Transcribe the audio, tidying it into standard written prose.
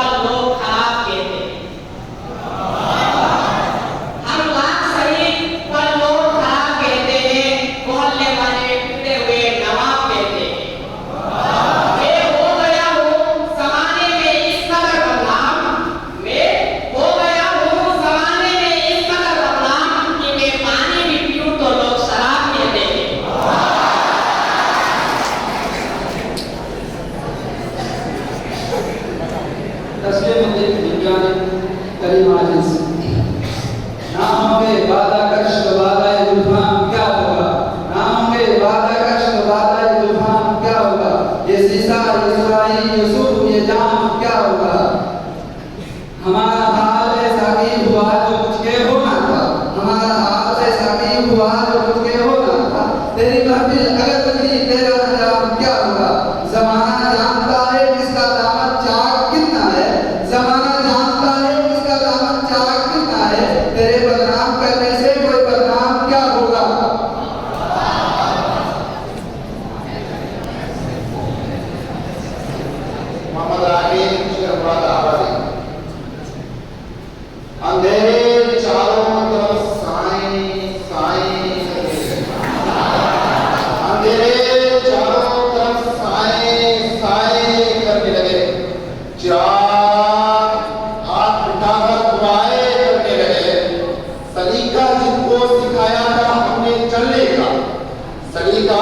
पर लोग खराब कहते हैं। हम लाख सही पर लोग खराब कहते हैं। मोहल्ले वाले टूटे हुए नवाब कहते हैं। मैं हो गया हूँ जमाने में इस कदर बदनाम, मैं हो गया हूँ जमाने में इस कदर बदनाम कि मैं पानी भी पीऊँ तो लोग शराब कहते हैं। तस्वीर में विज्ञान करीम आजिज ना होंगे वादा कश वादा जुल्फान क्या होगा, ना होंगे वादा कश वादा जुल्फान क्या होगा, ये सीसा ये सुराही यूसुफ ये जाम क्या होगा। हमारा हाल ऐसा ही हुआ जो कुछ के होना था, हमारा हाल ऐसा ही हुआ जो कुछ के होना था। तेरी महफिल अगर बदली तेरा अंजाम क्या होगा। जमाना जानता है किसका दामन चाक कितना है, जमाना जानता है किसका दामन चाक कितना है। तेरे बदनाम करने से कोई बदनाम क्या होगा। मोहम्मद आमिर शेरमुराद आबादी। अंधेरे चारों तरफ साए साए अंधेरे चारों तरफ साए साए करने लगे। चिराग हाथ उठाकर दुआएं करने लगे। सलीका जिनको सिखाया था हमने चलने का, सलीका